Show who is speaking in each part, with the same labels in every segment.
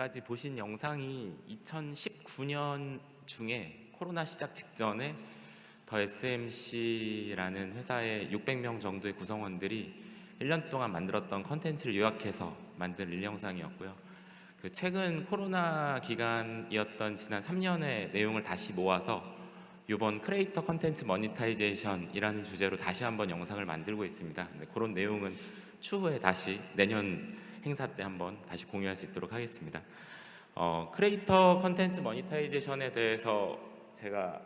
Speaker 1: 지금까지 보신 영상이 2019년 중에 코로나 시작 직전에 더 SMC라는 회사의 600명 정도의 구성원들이 1년 동안 만들었던 컨텐츠를 요약해서 만든 릴 영상이었고요. 그 최근 코로나 기간이었던 지난 3년의 내용을 다시 모아서 이번 크리에이터 컨텐츠 모니타이제이션이라는 주제로 다시 한번 영상을 만들고 있습니다. 그런 내용은 추후에 다시 내년 행사 때 한번 다시 공유할 수 있도록 하겠습니다. 크리에이터 컨텐츠 모니타이제이션에 대해서 제가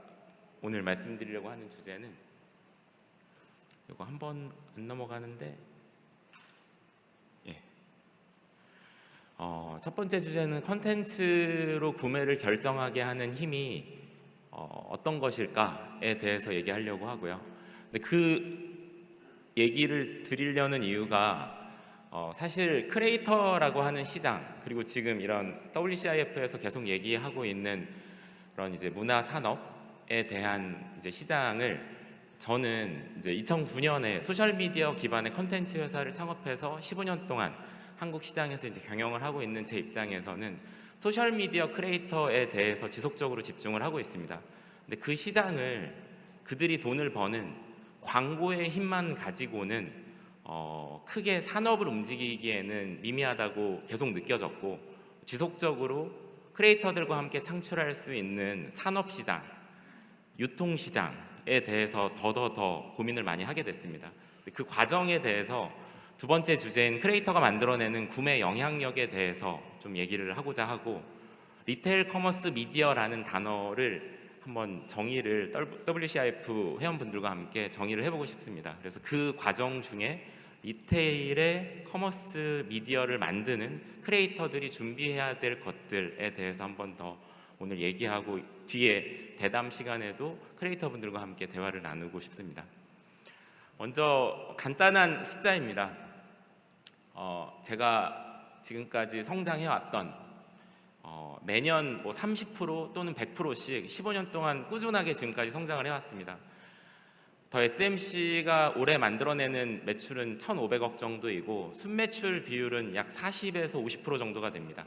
Speaker 1: 오늘 말씀드리려고 하는 주제는 이거 한번 안 넘어가는데 첫 번째 주제는 컨텐츠로 구매를 결정하게 하는 힘이 어떤 것일까에 대해서 얘기하려고 하고요. 근데 그 얘기를 드리려는 이유가 사실 크리에이터라고 하는 시장, 그리고 지금 이런 WCIF에서 계속 얘기하고 있는 그런 이제 문화 산업에 대한 이제 시장을 저는 이제 2009년에 소셜 미디어 기반의 컨텐츠 회사를 창업해서 15년 동안 한국 시장에서 이제 경영을 하고 있는 제 입장에서는 소셜 미디어 크리에이터에 대해서 지속적으로 집중을 하고 있습니다. 근데 그 시장을 그들이 돈을 버는 광고의 힘만 가지고는 크게 산업을 움직이기에는 미미하다고 계속 느껴졌고, 지속적으로 크리에이터들과 함께 창출할 수 있는 산업시장, 유통시장에 대해서 더 고민을 많이 하게 됐습니다. 그 과정에 대해서 두 번째 주제인 크리에이터가 만들어내는 구매 영향력에 대해서 좀 얘기를 하고자 하고, 리테일 커머스 미디어라는 단어를 한번 정의를 WCIF 회원분들과 함께 정의를 해보고 싶습니다. 그래서 그 과정 중에 리테일의 커머스 미디어를 만드는 크리에이터들이 준비해야 될 것들에 대해서 한번 더 오늘 얘기하고, 뒤에 대담 시간에도 크리에이터분들과 함께 대화를 나누고 싶습니다. 먼저 간단한 숫자입니다. 제가 지금까지 성장해왔던 매년 30% 또는 100%씩 15년 동안 꾸준하게 지금까지 성장을 해왔습니다. 더 SMC가 올해 만들어내는 매출은 1,500억 정도이고 순매출 비율은 약 40에서 50% 정도가 됩니다.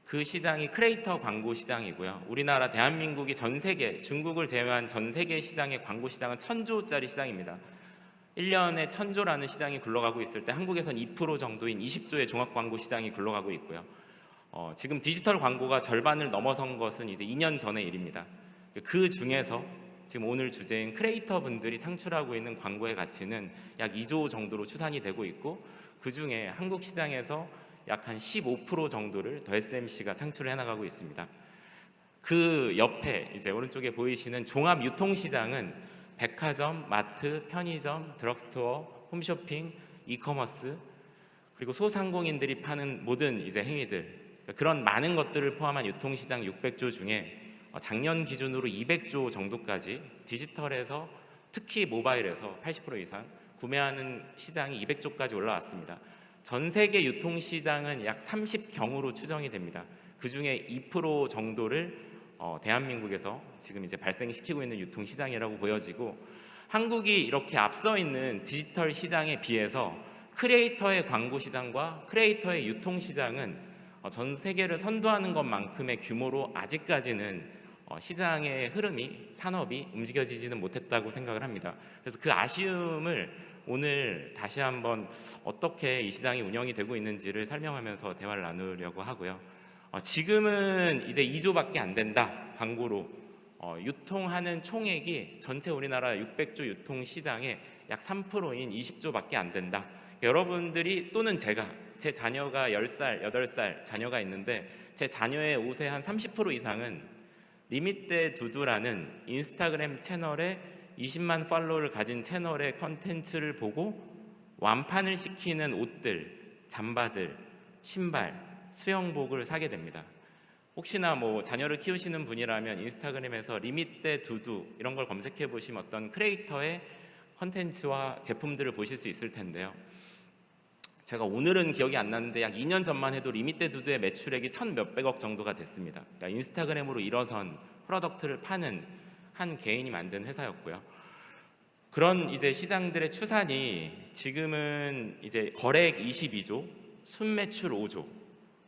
Speaker 1: 그 시장이 크리에이터 광고 시장이고요. 우리나라 대한민국이 전 세계, 중국을 제외한 전 세계 시장의 광고 시장은 1,000조짜리 시장입니다. 1년에 1,000조라는 시장이 굴러가고 있을 때 한국에선 2% 정도인 20조의 종합광고 시장이 굴러가고 있고요. 지금 디지털 광고가 절반을 넘어선 것은 이제 2년 전의 일입니다. 그 중에서 지금 오늘 주제인 크리에이터 분들이 창출하고 있는 광고의 가치는 약 2조 정도로 추산이 되고 있고, 그 중에 한국 시장에서 약 한 15% 정도를 더 SMC가 창출을 해나가고 있습니다. 그 옆에 이제 오른쪽에 보이시는 종합 유통시장은 백화점, 마트, 편의점, 드럭스토어, 홈쇼핑, 이커머스, 그리고 소상공인들이 파는 모든 이제 행위들, 그러니까 그런 많은 것들을 포함한 유통시장 600조 중에 작년 기준으로 200조 정도까지 디지털에서, 특히 모바일에서 80% 이상 구매하는 시장이 200조까지 올라왔습니다. 전 세계 유통시장은 약 30경으로 추정이 됩니다. 그 중에 2% 정도를 대한민국에서 지금 이제 발생시키고 있는 유통시장이라고 보여지고, 한국이 이렇게 앞서 있는 디지털 시장에 비해서 크리에이터의 광고 시장과 크리에이터의 유통시장은 전 세계를 선도하는 것만큼의 규모로 아직까지는 시장의 흐름이, 산업이 움직여지지는 못했다고 생각을 합니다. 그래서 그 아쉬움을 오늘 다시 한번 어떻게 이 시장이 운영이 되고 있는지를 설명하면서 대화를 나누려고 하고요. 지금은 이제 2조밖에 안 된다, 광고로 유통하는 총액이 전체 우리나라 600조 유통 시장의 약 3%인 20조밖에 안 된다. 여러분들이 또는 제 자녀가 10살, 8살 자녀가 있는데 제 자녀의 옷의 한 30% 이상은 리밋데 두두라는 인스타그램 채널에 20만 팔로워를 가진 채널의 컨텐츠를 보고 완판을 시키는 옷들, 잠바들, 신발, 수영복을 사게 됩니다. 혹시나 자녀를 키우시는 분이라면 인스타그램에서 리밋데 두두 이런 걸 검색해 보시면 어떤 크리에이터의 컨텐츠와 제품들을 보실 수 있을 텐데요. 제가 오늘은 기억이 안 나는데 약 2년 전만 해도 리밋데 두두의 매출액이 1,000몇백억 정도가 됐습니다. 그러니까 인스타그램으로 일어선 프로덕트를 파는 한 개인이 만든 회사였고요. 그런 이제 시장들의 추산이 지금은 이제 거래액 22조, 순매출 5조,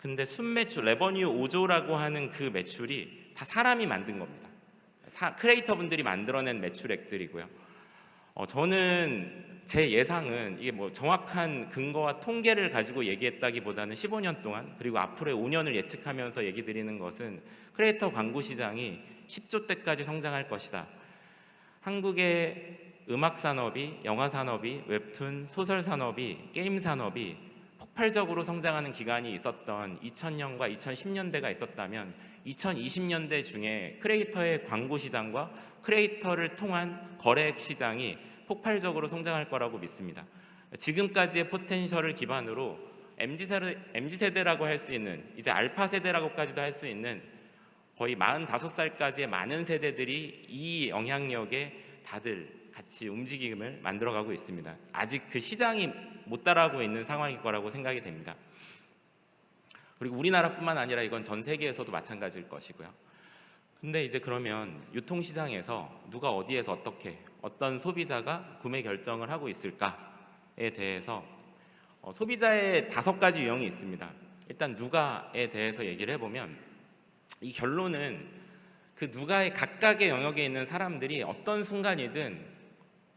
Speaker 1: 근데 순매출, 레버뉴 5조라고 하는 그 매출이 다 사람이 만든 겁니다. 크리에이터분들이 만들어낸 매출액들이고요. 저는 제 예상은 이게 뭐 정확한 근거와 통계를 가지고 얘기했다기보다는 15년 동안 그리고 앞으로의 5년을 예측하면서 얘기 드리는 것은 크리에이터 광고 시장이 10조 대까지 성장할 것이다. 한국의 음악 산업이, 영화 산업이, 웹툰, 소설 산업이, 게임 산업이 폭발적으로 성장하는 기간이 있었던 2000년과 2010년대가 있었다면 2020년대 중에 크리에이터의 광고 시장과 크리에이터를 통한 거래액 시장이 폭발적으로 성장할 거라고 믿습니다. 지금까지의 포텐셜을 기반으로 MZ세대라고 할 수 있는, 이제 알파 세대라고까지도 할 수 있는 거의 45살까지의 많은 세대들이 이 영향력에 다들 같이 움직임을 만들어가고 있습니다. 아직 그 시장이 못 따라가고 있는 상황일 거라고 생각이 됩니다. 그리고 우리나라뿐만 아니라 이건 전 세계에서도 마찬가지일 것이고요. 근데 이제 그러면 유통시장에서 누가 어디에서 어떻게 어떤 소비자가 구매 결정을 하고 있을까에 대해서 소비자의 5가지 유형이 있습니다. 일단 누가에 대해서 얘기를 해보면 이 결론은 그 누가의 각각의 영역에 있는 사람들이 어떤 순간이든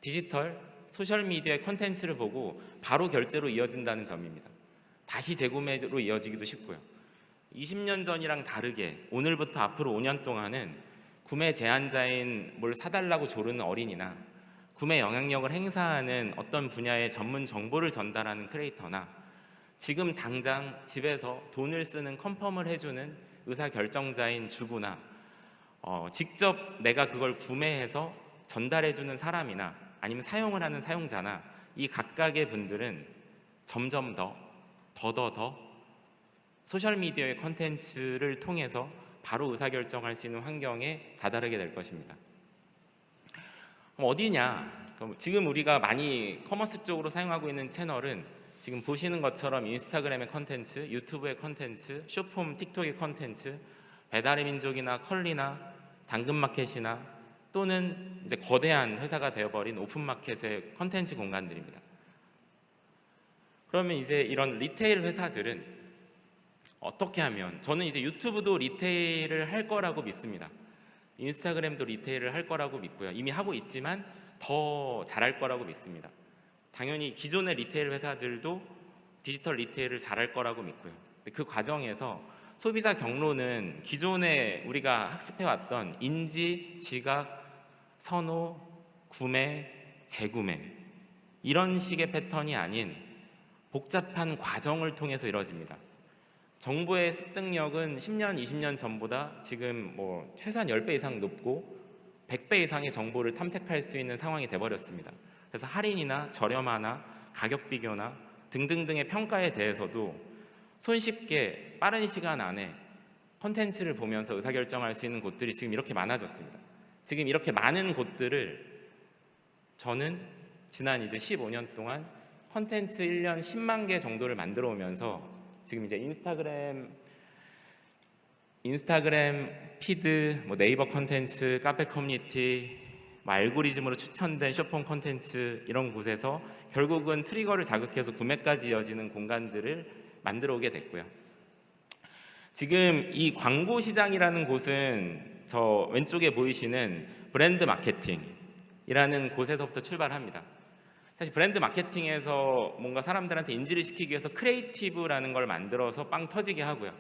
Speaker 1: 디지털, 소셜미디어의 컨텐츠를 보고 바로 결제로 이어진다는 점입니다. 다시 재구매로 이어지기도 쉽고요. 20년 전이랑 다르게 오늘부터 앞으로 5년 동안은 구매 제한자인 뭘 사달라고 조르는 어린이나 구매 영향력을 행사하는 어떤 분야의 전문 정보를 전달하는 크리에이터나 지금 당장 집에서 돈을 쓰는 컨펌을 해주는 의사결정자인 주부나 직접 내가 그걸 구매해서 전달해주는 사람이나 아니면 사용을 하는 사용자나 이 각각의 분들은 점점 더 소셜미디어의 컨텐츠를 통해서 바로 의사결정할 수 있는 환경에 다다르게 될 것입니다. 어디냐? 지금 우리가 많이 커머스 쪽으로 사용하고 있는 채널은 지금 보시는 것처럼 인스타그램의 컨텐츠, 유튜브의 컨텐츠, 쇼폼, 틱톡의 컨텐츠, 배달의 민족이나 컬리나 당근마켓이나 또는 이제 거대한 회사가 되어버린 오픈마켓의 컨텐츠 공간들입니다. 그러면 이제 이런 리테일 회사들은 어떻게 하면, 저는 이제 유튜브도 리테일을 할 거라고 믿습니다. 인스타그램도 리테일을 할 거라고 믿고요. 이미 하고 있지만 더 잘할 거라고 믿습니다. 당연히 기존의 리테일 회사들도 디지털 리테일을 잘할 거라고 믿고요. 그 과정에서 소비자 경로는 기존에 우리가 학습해왔던 인지, 지각, 선호, 구매, 재구매 이런 식의 패턴이 아닌 복잡한 과정을 통해서 이루어집니다. 정보의 습득력은 10년, 20년 전보다 지금 최소한 10배 이상 높고 100배 이상의 정보를 탐색할 수 있는 상황이 돼버렸습니다. 그래서 할인이나 저렴하나 가격 비교나 등등등의 평가에 대해서도 손쉽게 빠른 시간 안에 콘텐츠를 보면서 의사결정할 수 있는 곳들이 지금 이렇게 많아졌습니다. 지금 이렇게 많은 곳들을 저는 지난 이제 15년 동안 콘텐츠 1년 10만 개 정도를 만들어 오면서 지금 이제 인스타그램 피드, 네이버 콘텐츠, 카페 커뮤니티, 알고리즘으로 추천된 쇼폼 콘텐츠 이런 곳에서 결국은 트리거를 자극해서 구매까지 이어지는 공간들을 만들어 오게 됐고요. 지금 이 광고 시장이라는 곳은 저 왼쪽에 보이시는 브랜드 마케팅이라는 곳에서부터 출발합니다. 사실 브랜드 마케팅에서 뭔가 사람들한테 인지를 시키기 위해서 크리에이티브라는 걸 만들어서 빵 터지게 하고요.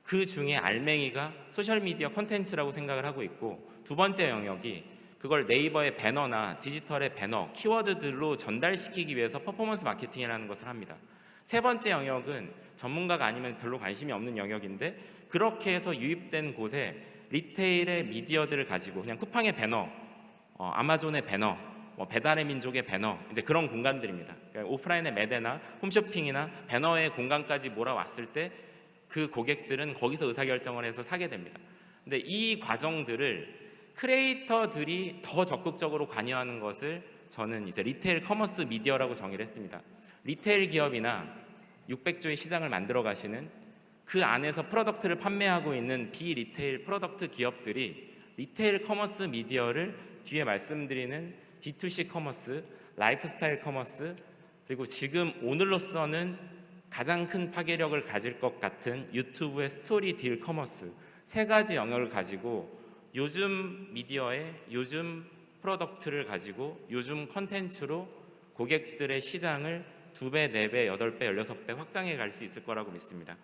Speaker 1: 그 중에 알맹이가 소셜미디어 콘텐츠라고 생각을 하고 있고, 두 번째 영역이 그걸 네이버의 배너나 디지털의 배너, 키워드들로 전달시키기 위해서 퍼포먼스 마케팅이라는 것을 합니다. 세 번째 영역은 전문가가 아니면 별로 관심이 없는 영역인데, 그렇게 해서 유입된 곳에 리테일의 미디어들을 가지고 그냥 쿠팡의 배너, 아마존의 배너, 배달의 민족의 배너, 이제 그런 공간들입니다. 그러니까 오프라인의 매대나 홈쇼핑이나 배너의 공간까지 몰아왔을 때 그 고객들은 거기서 의사결정을 해서 사게 됩니다. 근데 이 과정들을 크리에이터들이 더 적극적으로 관여하는 것을 저는 이제 리테일 커머스 미디어라고 정의를 했습니다. 리테일 기업이나 600조의 시장을 만들어 가시는 그 안에서 프로덕트를 판매하고 있는 비리테일 프로덕트 기업들이 리테일 커머스 미디어를 뒤에 말씀드리는 D2C 커머스, 라이프스타일 커머스, 그리고 지금 오늘로서는 가장 큰 파괴력을 가질 것 같은 유튜브의 스토리 딜 커머스, 세 가지 영역을 가지고 요즘 미디어의 요즘 프로덕트를 가지고 요즘 컨텐츠로 고객들의 시장을 2배, 4배, 8배, 16배 확장해 갈 수 있을 거라고 믿습니다.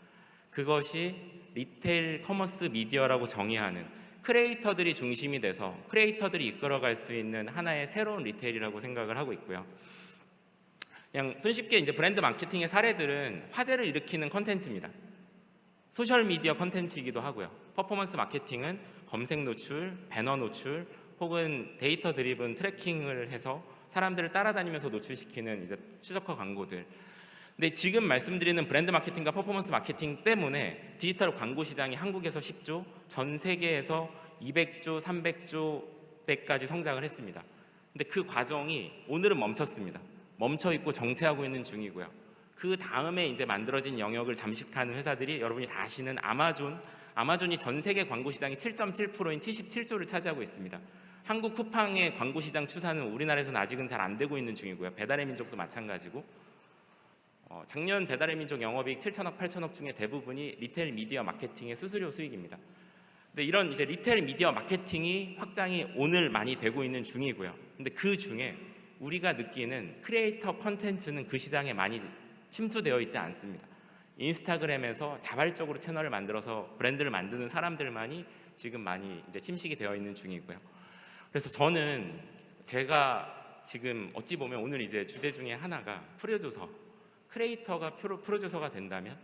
Speaker 1: 그것이 리테일 커머스 미디어라고 정의하는, 크리에이터들이 중심이 돼서 크리에이터들이 이끌어갈 수 있는 하나의 새로운 리테일이라고 생각을 하고 있고요. 그냥 손쉽게 이제 브랜드 마케팅의 사례들은 화제를 일으키는 컨텐츠입니다. 소셜미디어 컨텐츠이기도 하고요. 퍼포먼스 마케팅은 검색 노출, 배너 노출, 혹은 데이터 드리븐 트래킹을 해서 사람들을 따라다니면서 노출시키는 이제 최적화 광고들. 근데 지금 말씀드리는 브랜드 마케팅과 퍼포먼스 마케팅 때문에 디지털 광고 시장이 한국에서 10조, 전 세계에서 200조, 300조 대까지 성장을 했습니다. 근데 그 과정이 오늘은 멈췄습니다. 멈춰 있고 정체하고 있는 중이고요. 그 다음에 이제 만들어진 영역을 잠식하는 회사들이 여러분이 다 아시는 아마존이 전 세계 광고 시장이 7.7%인 77조를 차지하고 있습니다. 한국 쿠팡의 광고 시장 추산은 우리나라에서는 아직은 잘 안 되고 있는 중이고요. 배달의 민족도 마찬가지고, 작년 배달의 민족 영업이익 7천억, 8천억 중에 대부분이 리테일 미디어 마케팅의 수수료 수익입니다. 근데 이런 이제 리테일 미디어 마케팅이 확장이 오늘 많이 되고 있는 중이고요. 근데 그 중에 우리가 느끼는 크리에이터 컨텐츠는 그 시장에 많이 침투되어 있지 않습니다. 인스타그램에서 자발적으로 채널을 만들어서 브랜드를 만드는 사람들만이 지금 많이 이제 침식이 되어 있는 중이고요. 그래서 저는 제가 지금 어찌 보면 오늘 이제 주제 중에 하나가 크리에이터가 프로듀서가 된다면,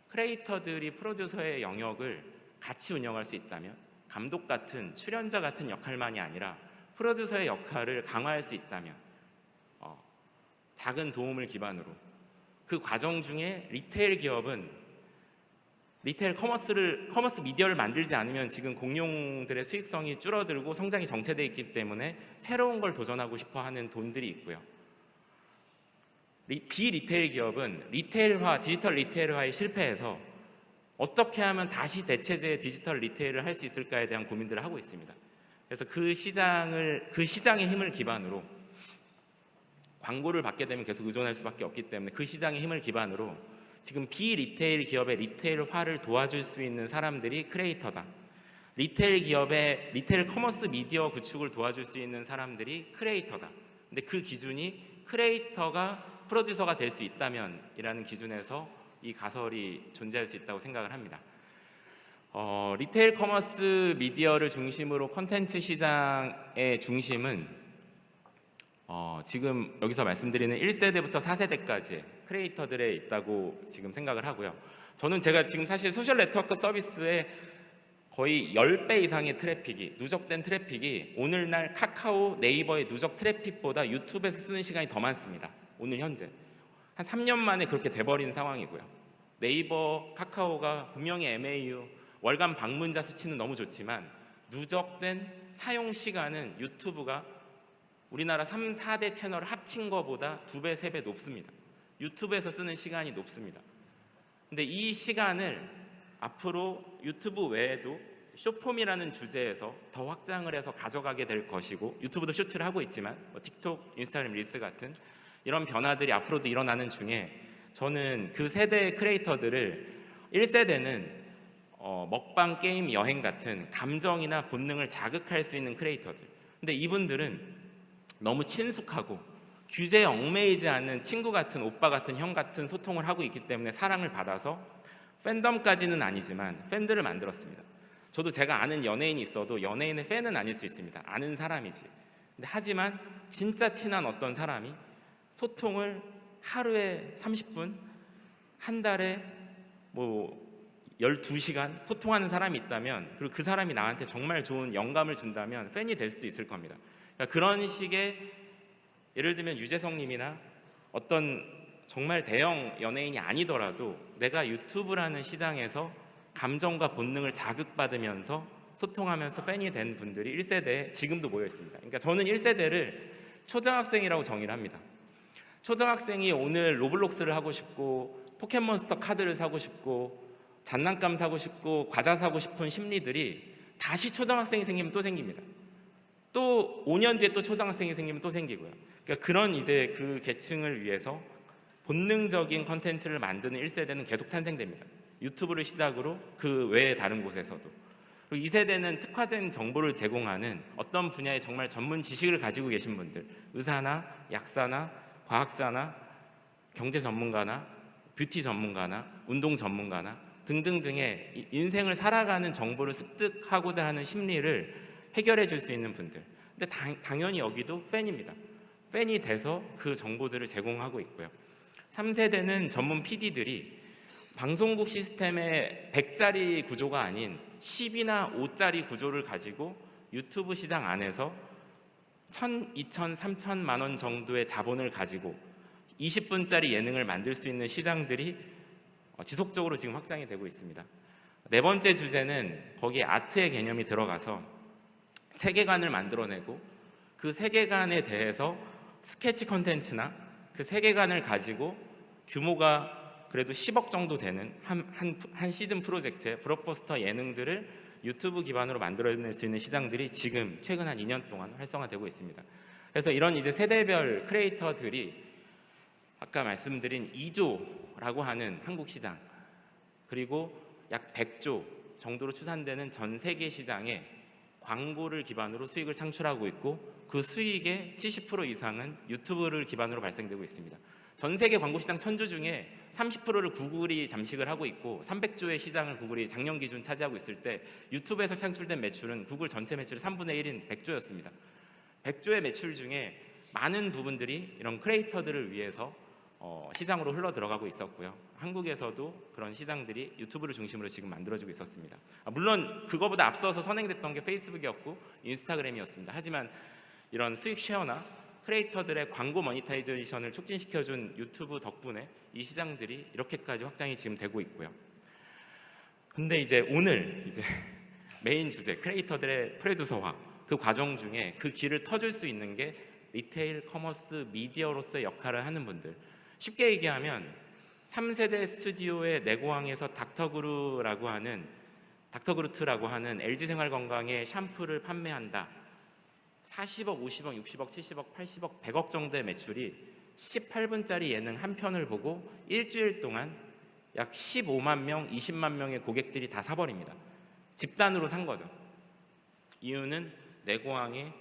Speaker 1: 크리에이터들이 프로듀서의 영역을 같이 운영할 수 있다면, 감독 같은 출연자 같은 역할만이 아니라 프로듀서의 역할을 강화할 수 있다면, 작은 도움을 기반으로 그 과정 중에 리테일 기업은 리테일 커머스 미디어를 만들지 않으면 지금 공룡들의 수익성이 줄어들고 성장이 정체되어 있기 때문에 새로운 걸 도전하고 싶어하는 돈들이 있고요. 비리테일 기업은 디지털 리테일화에 실패해서 어떻게 하면 다시 대체제의 디지털 리테일을 할 수 있을까에 대한 고민들을 하고 있습니다. 그래서 그 시장의 힘을 기반으로, 광고를 받게 되면 계속 의존할 수밖에 없기 때문에 그 시장의 힘을 기반으로 지금 비리테일 기업의 리테일화를 도와줄 수 있는 사람들이 크리에이터다. 리테일 기업의 리테일 커머스 미디어 구축을 도와줄 수 있는 사람들이 크리에이터다. 근데 그 기준이 크리에이터가 프로듀서가 될 수 있다면 이라는 기준에서 이 가설이 존재할 수 있다고 생각을 합니다. 리테일 커머스 미디어를 중심으로 콘텐츠 시장의 중심은 지금 여기서 말씀드리는 1세대부터 4세대까지의 크리에이터들에 있다고 지금 생각을 하고요. 제가 지금 사실 소셜 네트워크 서비스에 거의 10배 이상의 누적된 트래픽이 오늘날 카카오, 네이버의 누적 트래픽보다 유튜브에서 쓰는 시간이 더 많습니다. 오늘 현재 한 3년 만에 그렇게 돼버린 상황이고요. 네이버, 카카오가 분명히 MAU, 월간 방문자 수치는 너무 좋지만 누적된 사용 시간은 유튜브가 우리나라 3, 4대 채널을 합친 것보다 2배, 3배 높습니다. 유튜브에서 쓰는 시간이 높습니다. 근데 이 시간을 앞으로 유튜브 외에도 숏폼이라는 주제에서 더 확장을 해서 가져가게 될 것이고, 유튜브도 쇼츠를 하고 있지만 틱톡, 인스타그램 릴스 같은 이런 변화들이 앞으로도 일어나는 중에 저는 그 세대의 크리에이터들을 1세대는 먹방, 게임, 여행 같은 감정이나 본능을 자극할 수 있는 크리에이터들. 근데 이분들은 너무 친숙하고 규제에 얽매이지 않는 친구 같은, 오빠 같은, 형 같은 소통을 하고 있기 때문에 사랑을 받아서 팬덤까지는 아니지만 팬들을 만들었습니다. 저도 제가 아는 연예인이 있어도 연예인의 팬은 아닐 수 있습니다. 아는 사람이지. 근데 하지만 진짜 친한 어떤 사람이 소통을 하루에 30분, 한 달에 12시간 소통하는 사람이 있다면, 그리고 그 사람이 나한테 정말 좋은 영감을 준다면 팬이 될 수도 있을 겁니다. 그러니까 그런 식의, 예를 들면 유재석님이나 어떤 정말 대형 연예인이 아니더라도 내가 유튜브라는 시장에서 감정과 본능을 자극받으면서 소통하면서 팬이 된 분들이 1세대에 지금도 모여 있습니다. 그러니까 저는 1세대를 초등학생이라고 정의를 합니다. 초등학생이 오늘 로블록스를 하고 싶고 포켓몬스터 카드를 사고 싶고 장난감 사고 싶고 과자 사고 싶은 심리들이 다시 초등학생이 생기면 또 생깁니다. 또 5년 뒤에 또 초등학생이 생기면 또 생기고요. 그러니까 그런 이제 그 계층을 위해서 본능적인 컨텐츠를 만드는 1세대는 계속 탄생됩니다. 유튜브를 시작으로 그 외의 다른 곳에서도. 그리고 2세대는 특화된 정보를 제공하는 어떤 분야에 정말 전문 지식을 가지고 계신 분들, 의사나 약사나 과학자나 경제 전문가나 뷰티 전문가나 운동 전문가나 등등등의 인생을 살아가는 정보를 습득하고자 하는 심리를 해결해 줄 수 있는 분들. 근데 당연히 여기도 팬입니다. 팬이 돼서 그 정보들을 제공하고 있고요. 3세대는 전문 PD들이 방송국 시스템의 100짜리 구조가 아닌 10이나 5짜리 구조를 가지고 유튜브 시장 안에서 1,000, 2,000, 3,000만 원 정도의 자본을 가지고 20분짜리 예능을 만들 수 있는 시장들이 지속적으로 지금 확장이 되고 있습니다. 네 번째 주제는 거기에 아트의 개념이 들어가서 세계관을 만들어내고 그 세계관에 대해서 스케치 컨텐츠나 그 세계관을 가지고 규모가 그래도 10억 정도 되는 한 시즌 프로젝트의 블록버스터 예능들을 유튜브 기반으로 만들어낼 수 있는 시장들이 지금 최근 한 2년 동안 활성화되고 있습니다. 그래서 이런 이제 세대별 크리에이터들이 아까 말씀드린 2조라고 하는 한국 시장, 그리고 약 100조 정도로 추산되는 전 세계 시장에 광고를 기반으로 수익을 창출하고 있고 그 수익의 70% 이상은 유튜브를 기반으로 발생되고 있습니다. 전 세계 광고 시장 1000조 중에 30%를 구글이 잠식을 하고 있고 300조의 시장을 구글이 작년 기준 차지하고 있을 때 유튜브에서 창출된 매출은 구글 전체 매출의 3분의 1인 100조였습니다. 100조의 매출 중에 많은 부분들이 이런 크리에이터들을 위해서 시장으로 흘러 들어가고 있었고요. 한국에서도 그런 시장들이 유튜브를 중심으로 지금 만들어지고 있었습니다. 물론 그거보다 앞서서 선행됐던 게 페이스북이었고 인스타그램이었습니다. 하지만 이런 수익 쉐어나 크리에이터들의 광고 모니타이제이션을 촉진시켜준 유튜브 덕분에 이 시장들이 이렇게까지 확장이 지금 되고 있고요. 근데 이제 오늘 메인 주제 크리에이터들의 프로듀서화, 그 과정 중에 그 길을 터줄 수 있는 게 리테일 커머스 미디어로서의 역할을 하는 분들. 쉽게 얘기하면 3세대 스튜디오의 내고항에서 닥터그루트라고 하는 LG생활건강의 샴푸를 판매한다. 40억, 50억, 60억, 70억, 80억, 100억 정도의 매출이 18분짜리 예능 한 편을 보고 일주일 동안 약 15만 명, 20만 명의 고객들이 다 사버립니다. 집단으로 산 거죠. 이유는 내고항의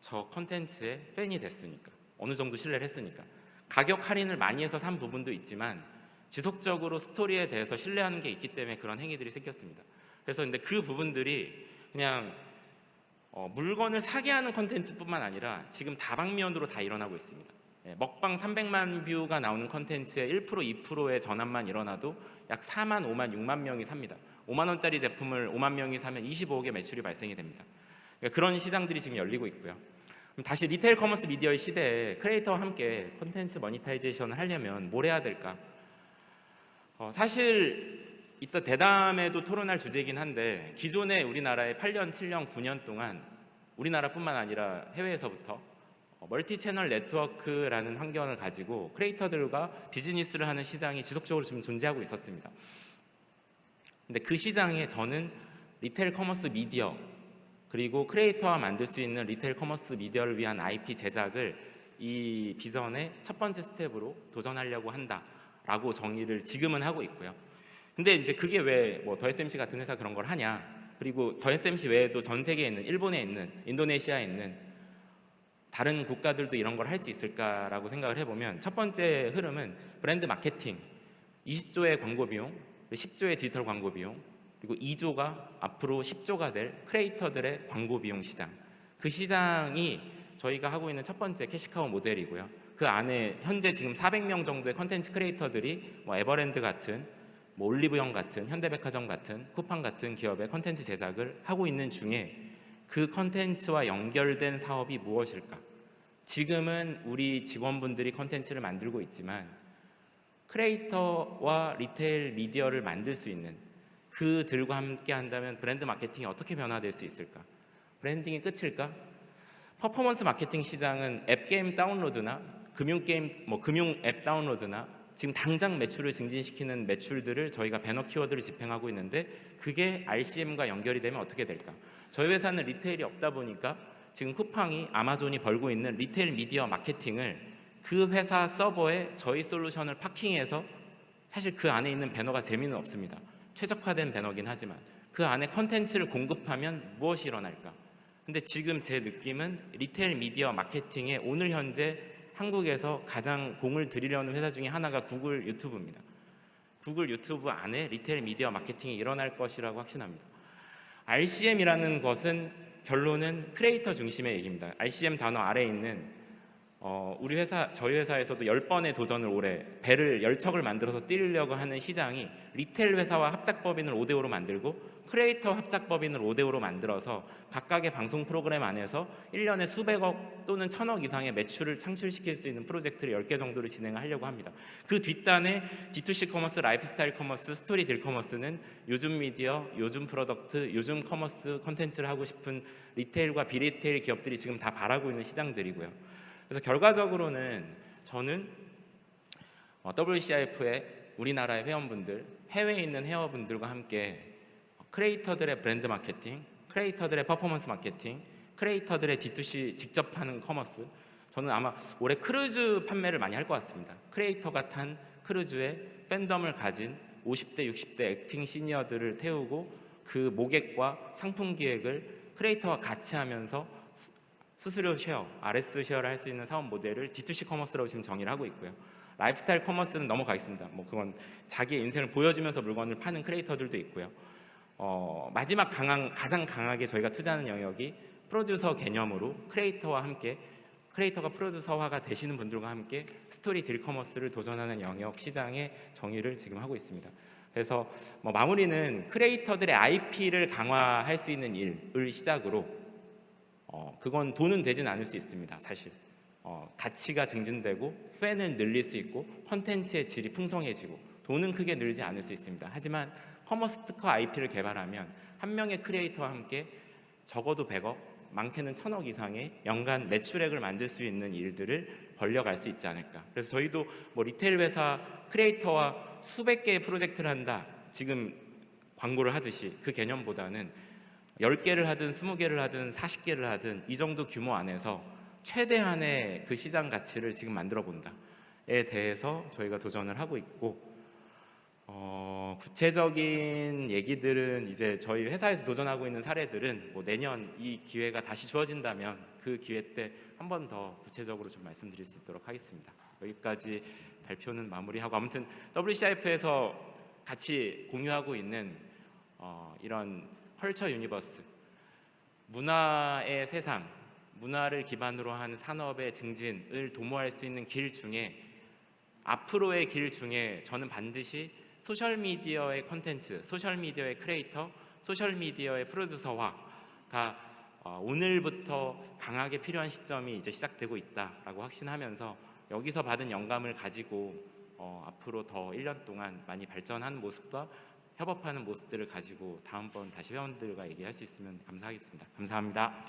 Speaker 1: 저 컨텐츠의 팬이 됐으니까, 어느 정도 신뢰를 했으니까. 가격 할인을 많이 해서 산 부분도 있지만 지속적으로 스토리에 대해서 신뢰하는 게 있기 때문에 그런 행위들이 생겼습니다. 그래서 근데 그 부분들이 그냥 물건을 사게 하는 컨텐츠뿐만 아니라 지금 다방면으로 다 일어나고 있습니다. 먹방 300만 뷰가 나오는 컨텐츠의 1%, 2%의 전환만 일어나도 약 4만, 5만, 6만 명이 삽니다. 5만 원짜리 제품을 5만 명이 사면 25억의 매출이 발생이 됩니다. 그런 시장들이 지금 열리고 있고요. 다시 리테일 커머스 미디어의 시대에 크리에이터와 함께 콘텐츠 모니타이제이션을 하려면 뭘 해야 될까? 사실 이따 대담에도 토론할 주제이긴 한데 기존의 우리나라의 8년, 7년, 9년 동안 우리나라뿐만 아니라 해외에서부터 멀티 채널 네트워크라는 환경을 가지고 크리에이터들과 비즈니스를 하는 시장이 지속적으로 좀 존재하고 있었습니다. 근데 그 시장에 저는 리테일 커머스 미디어 그리고 크리에이터와 만들 수 있는 리테일 커머스 미디어를 위한 IP 제작을 이 비전의 첫 번째 스텝으로 도전하려고 한다라고 정의를 지금은 하고 있고요. 근데 이제 그게 왜 더 SMC 같은 회사 그런 걸 하냐? 그리고 더 SMC 외에도 전 세계에 있는 일본에 있는 인도네시아에 있는 다른 국가들도 이런 걸 할 수 있을까라고 생각을 해보면 첫 번째 흐름은 브랜드 마케팅 20조의 광고 비용, 10조의 디지털 광고 비용, 그리고 2조가 앞으로 10조가 될 크리에이터들의 광고 비용 시장. 그 시장이 저희가 하고 있는 첫 번째 캐시카우 모델이고요. 그 안에 현재 지금 400명 정도의 컨텐츠 크리에이터들이 에버랜드 같은 올리브영 같은 현대백화점 같은 쿠팡 같은 기업의 컨텐츠 제작을 하고 있는 중에 그 컨텐츠와 연결된 사업이 무엇일까? 지금은 우리 직원분들이 컨텐츠를 만들고 있지만 크리에이터와 리테일 미디어를 만들 수 있는 그들과 함께 한다면 브랜드 마케팅이 어떻게 변화될 수 있을까? 브랜딩이 끝일까? 퍼포먼스 마케팅 시장은 앱 게임 다운로드나 금융 앱 다운로드나 지금 당장 매출을 증진시키는 매출들을 저희가 배너 키워드를 집행하고 있는데 그게 RCM과 연결이 되면 어떻게 될까? 저희 회사는 리테일이 없다 보니까 지금 쿠팡이 아마존이 벌고 있는 리테일 미디어 마케팅을 그 회사 서버에 저희 솔루션을 파킹해서 사실 그 안에 있는 배너가 재미는 없습니다. 최적화된 배너긴 하지만 그 안에 컨텐츠를 공급하면 무엇이 일어날까? 근데 지금 제 느낌은 리테일 미디어 마케팅에 오늘 현재 한국에서 가장 공을 들이려는 회사 중에 하나가 구글 유튜브입니다. 구글 유튜브 안에 리테일 미디어 마케팅이 일어날 것이라고 확신합니다. RCM이라는 것은 결론은 크리에이터 중심의 얘기입니다. RCM 단어 아래에 있는 우리 회사, 저희 회사에서도 10번의 도전을 올해 배를 10척을 만들어서 뛰려고 하는 시장이 리테일 회사와 합작법인을 5대5로 만들고 크리에이터 합작법인을 5대5로 만들어서 각각의 방송 프로그램 안에서 1년에 수백억 또는 천억 이상의 매출을 창출시킬 수 있는 프로젝트를 10개 정도를 진행을 하려고 합니다. 그 뒷단에 D2C 커머스, 라이프스타일 커머스, 스토리 딜 커머스는 요즘 미디어, 요즘 프로덕트, 요즘 커머스 컨텐츠를 하고 싶은 리테일과 비리테일 기업들이 지금 다 바라고 있는 시장들이고요. 그래서 결과적으로는 저는 WCIF의 우리나라의 회원분들, 해외에 있는 회원분들과 함께 크리에이터들의 브랜드 마케팅, 크리에이터들의 퍼포먼스 마케팅, 크리에이터들의 D2C 직접 하는 커머스, 저는 아마 올해 크루즈 판매를 많이 할 것 같습니다. 크리에이터가 탄 크루즈에 팬덤을 가진 50대, 60대 액팅 시니어들을 태우고 그 모객과 상품 기획을 크리에이터와 같이 하면서 수수료 쉐어, RS 쉐어를 할 수 있는 사업 모델을 D2C 커머스라고 지금 정의를 하고 있고요. 라이프스타일 커머스는 넘어가겠습니다. 뭐 그건 자기의 인생을 보여주면서 물건을 파는 크리에이터들도 있고요. 마지막 가장 강하게 저희가 투자하는 영역이 프로듀서 개념으로 크리에이터와 함께 크리에이터가 프로듀서화가 되시는 분들과 함께 스토리 딜 커머스를 도전하는 영역 시장의 정의를 지금 하고 있습니다. 그래서 마무리는 크리에이터들의 IP를 강화할 수 있는 일을 시작으로 그건 돈은 되진 않을 수 있습니다. 사실 가치가 증진되고 팬을 늘릴 수 있고 콘텐츠의 질이 풍성해지고 돈은 크게 늘지 않을 수 있습니다. 하지만 커머스 특화 IP를 개발하면 한 명의 크리에이터와 함께 적어도 100억, 많게는 1000억 이상의 연간 매출액을 만들 수 있는 일들을 벌려갈 수 있지 않을까. 그래서 저희도 리테일 회사 크리에이터와 수백 개의 프로젝트를 한다, 지금 광고를 하듯이 그 개념보다는 10개를 하든 20개를 하든 40개를 하든 이 정도 규모 안에서 최대한의 그 시장 가치를 지금 만들어 본다에 대해서 저희가 도전을 하고 있고, 구체적인 얘기들은 이제 저희 회사에서 도전하고 있는 사례들은 내년 이 기회가 다시 주어진다면 그 기회 때 한 번 더 구체적으로 좀 말씀드릴 수 있도록 하겠습니다. 여기까지 발표는 마무리하고, 아무튼 WCIF에서 같이 공유하고 있는 이런 컬처 유니버스, 문화의 세상, 문화를 기반으로 한 산업의 증진을 도모할 수 있는 길 중에, 앞으로의 길 중에 저는 반드시 소셜미디어의 컨텐츠, 소셜미디어의 크리에이터, 소셜미디어의 프로듀서화가 오늘부터 강하게 필요한 시점이 이제 시작되고 있다라고 확신하면서 여기서 받은 영감을 가지고 앞으로 더 1년 동안 많이 발전하는 모습과 협업하는 모습들을 가지고 다음번 다시 회원들과 얘기할 수 있으면 감사하겠습니다. 감사합니다.